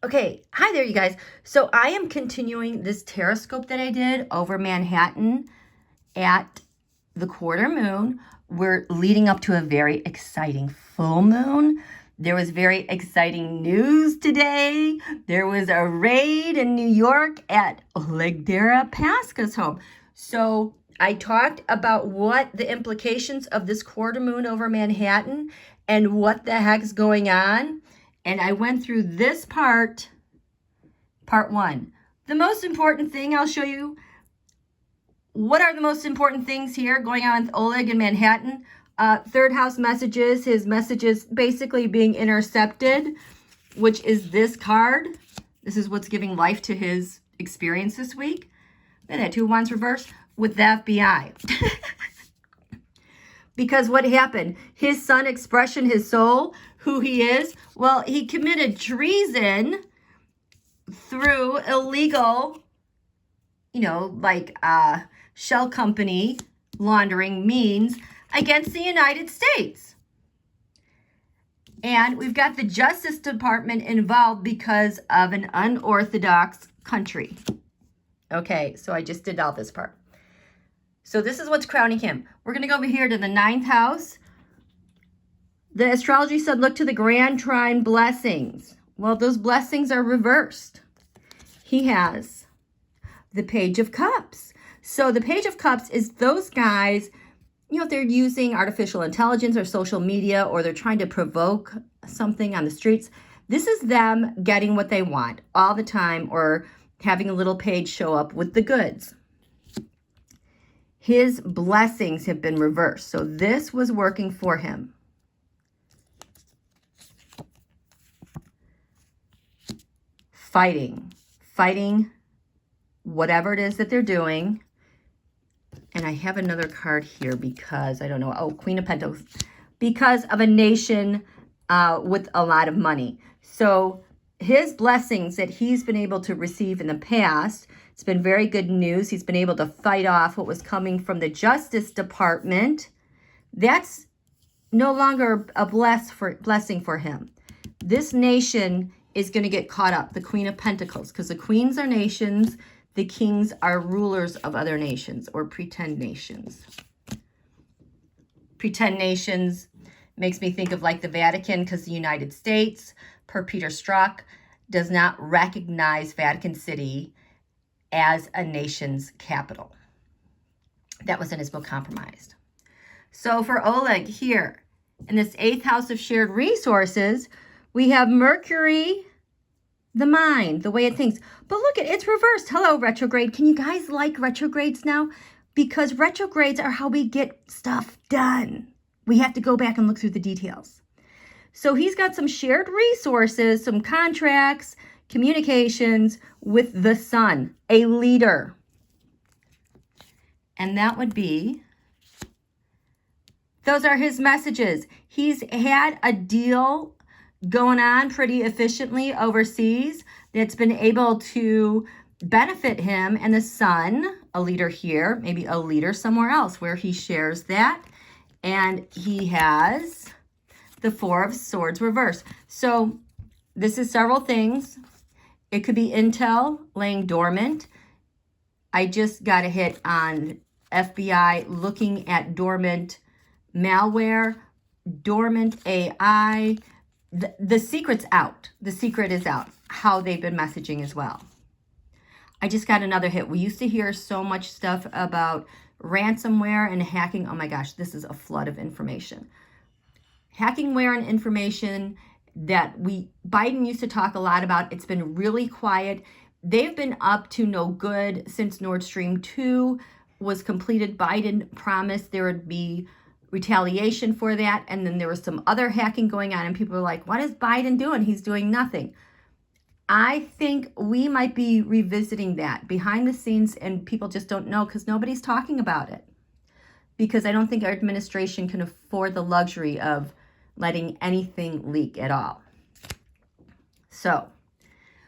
Okay, hi there, you guys. So I am continuing this terrascope that I did over Manhattan at the quarter moon. We're leading up to a very exciting full moon. There was very exciting news today. There was a raid in New York at Oleg Deripaska's home. So I talked about what the implications of this quarter moon over Manhattan and what the heck's going on. And I went through this part one. The most important thing I'll show you, what are the most important things here going on with Oleg in Manhattan? Third house messages, his messages basically being intercepted, which is this card. This is what's giving life to his experience this week. And that 2 of Wands reverse with the FBI. Because what happened? His son expression, his soul, who he is, well, he committed treason through illegal, like shell company laundering means against the United States. And we've got the Justice Department involved because of an unorthodox country. Okay, so I just did all this part. So this is what's crowning him. We're going to go over here to the 9th house. The astrology said, look to the grand trine blessings. Well, those blessings are reversed. He has the Page of Cups. So the Page of Cups is those guys, they're using artificial intelligence or social media, or they're trying to provoke something on the streets. This is them getting what they want all the time, or having a little page show up with the goods. His blessings have been reversed. So this was working for him. Fighting whatever it is that they're doing. And I have another card here because, I don't know, Queen of Pentacles. Because of a nation with a lot of money. So his blessings that he's been able to receive in the past, it's been very good news. He's been able to fight off what was coming from the Justice Department. That's no longer a blessing for him. This nation is going to get caught up, the Queen of Pentacles, because the queens are nations, the kings are rulers of other nations or pretend nations. Pretend nations makes me think of like the Vatican, because the United States, per Peter Strzok, does not recognize Vatican City as a nation's capital. That was in his book, Compromised. So for Oleg here, in this 8th house of shared resources, we have Mercury, the mind, the way it thinks. But look, it's reversed. Hello, retrograde. Can you guys like retrogrades now? Because retrogrades are how we get stuff done. We have to go back and look through the details. So he's got some shared resources, some contracts, communications with the sun, a leader. And that would be, those are his messages. He's had a deal going on pretty efficiently overseas that's been able to benefit him and the sun, a leader here, maybe a leader somewhere else where he shares that. And he has the 4 of Swords reversed. So this is several things. It could be intel laying dormant. I just got a hit on FBI looking at dormant malware, dormant AI. The secret's out. The secret is out, how they've been messaging as well. I just got another hit. We used to hear so much stuff about ransomware and hacking. Oh my gosh, this is a flood of information. Hackingware and information that Biden used to talk a lot about. It's been really quiet. They've been up to no good since Nord Stream 2 was completed. Biden promised there would be retaliation for that. And then there was some other hacking going on and people were like, what is Biden doing? He's doing nothing. I think we might be revisiting that behind the scenes, and people just don't know because nobody's talking about it. Because I don't think our administration can afford the luxury of letting anything leak at all. So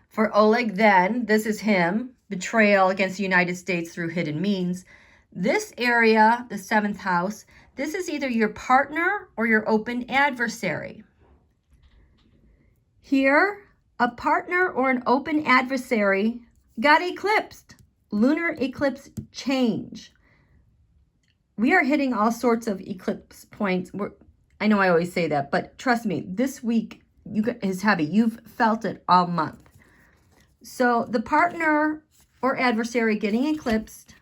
for Oleg then, this is him, betrayal against the United States through hidden means. This area, the 7th house, this is either your partner or your open adversary. Here, A partner or an open adversary got eclipsed. Lunar eclipse change. We are hitting all sorts of eclipse points. I know I always say that, but trust me, this week is heavy. You've felt it all month. So the partner or adversary getting eclipsed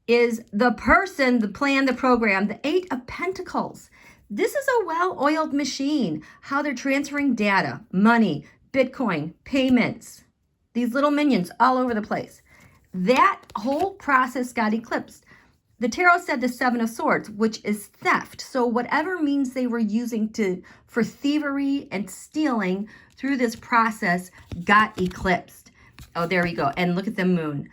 is the person, the plan, the program, the 8 of Pentacles. This is a well-oiled machine, how they're transferring data, money, Bitcoin, payments, these little minions all over the place. That whole process got eclipsed. The tarot said the 7 of Swords, which is theft. So whatever means they were using for thievery and stealing through this process got eclipsed. Oh, there we go. And look at the moon.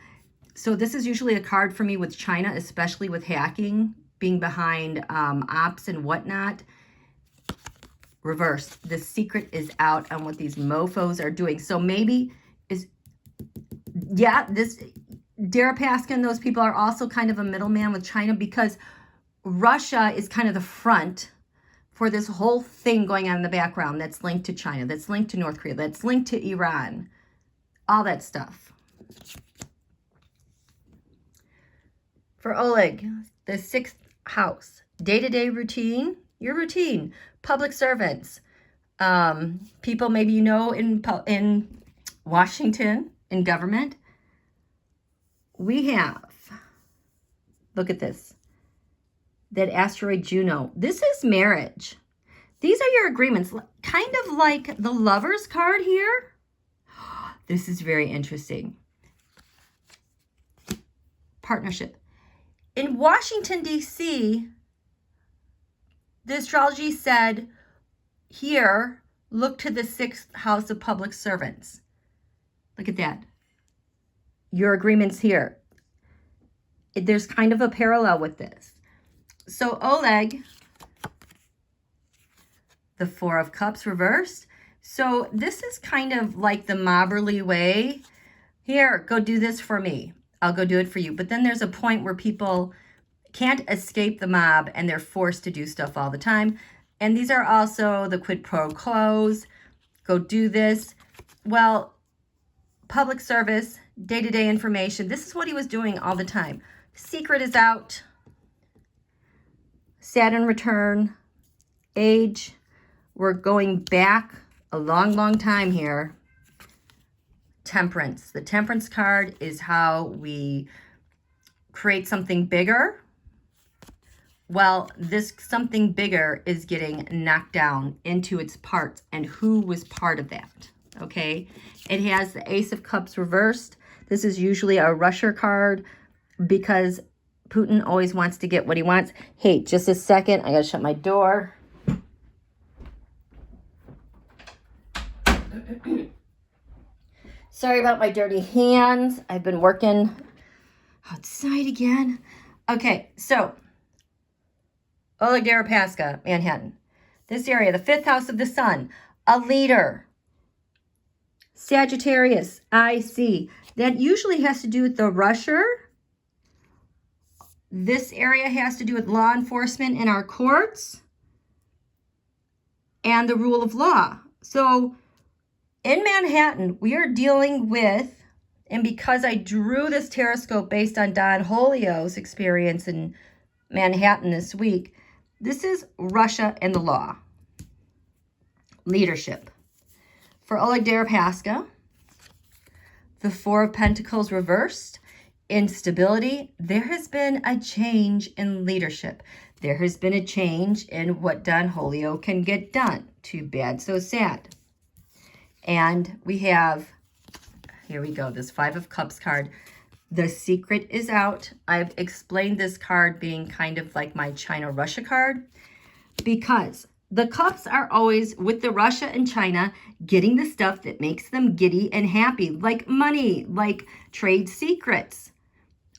So this is usually a card for me with China, especially with hacking, being behind ops and whatnot. Reverse. The secret is out on what these mofos are doing. So maybe this Deripaska and those people are also kind of a middleman with China, because Russia is kind of the front for this whole thing going on in the background that's linked to China, that's linked to North Korea, that's linked to Iran, all that stuff. For Oleg, the 6th house, day-to-day routine, your routine, public servants, people maybe you know in Washington, in government. We have, look at this, that asteroid Juno. This is marriage. These are your agreements, kind of like the Lovers card here. This is very interesting. Partnership. In Washington, D.C., the astrology said, here, look to the 6th house of public servants. Look at that. Your agreements here. There's kind of a parallel with this. So Oleg, the 4 of Cups reversed. So this is kind of like the mobberly way. Here, go do this for me. I'll go do it for you. But then there's a point where people can't escape the mob and they're forced to do stuff all the time. And these are also the quid pro quos. Go do this. Well, public service, day-to-day information. This is what he was doing all the time. Secret is out. Saturn return. Age. We're going back a long, long time here. Temperance. The Temperance card is how we create something bigger. Well, this something bigger is getting knocked down into its parts, and who was part of that, okay? It has the Ace of Cups reversed. This is usually a rusher card because Putin always wants to get what he wants. Hey, just a second. I got to shut my door. Sorry about my dirty hands. I've been working outside again. Okay, so Oleg Deripaska, Manhattan. This area, the 5th house of the sun, a leader. Sagittarius, I see. That usually has to do with the rusher. This area has to do with law enforcement in our courts and the rule of law. So in Manhattan, we are dealing with, and because I drew this Terrascope based on Don Holio's experience in Manhattan this week, this is Russia and the law. Leadership. For Oleg Deripaska, the 4 of Pentacles reversed. Instability. There has been a change in leadership. There has been a change in what Don Holio can get done. Too bad, so sad. And we have, here we go, this 5 of Cups card. The secret is out. I've explained this card being kind of like my China-Russia card because the cups are always with the Russia and China getting the stuff that makes them giddy and happy, like money, like trade secrets,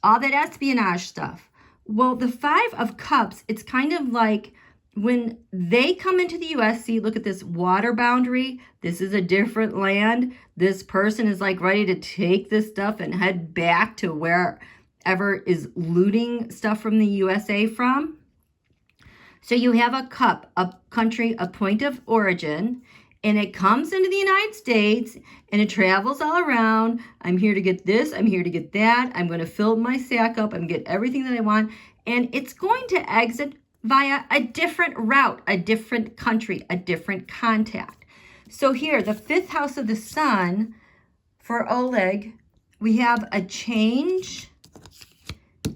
all that espionage stuff. Well, the 5 of Cups, it's kind of like when they come into the U.S., see, look at this water boundary. This is a different land. This person is like ready to take this stuff and head back to wherever is looting stuff from the USA from. So you have a cup, a country, a point of origin, and it comes into the United States and it travels all around. I'm here to get this. I'm here to get that. I'm going to fill my sack up. I'm going to get everything that I want. And it's going to exit via a different route, a different country, a different contact. So here, the 5th house of the sun for Oleg, we have a change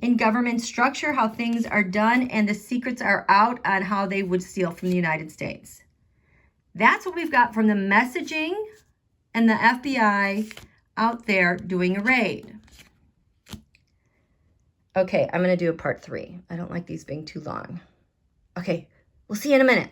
in government structure, how things are done, and the secrets are out on how they would steal from the United States. That's what we've got from the messaging and the FBI out there doing a raid. Okay, I'm going to do a part 3. I don't like these being too long. Okay, we'll see you in a minute.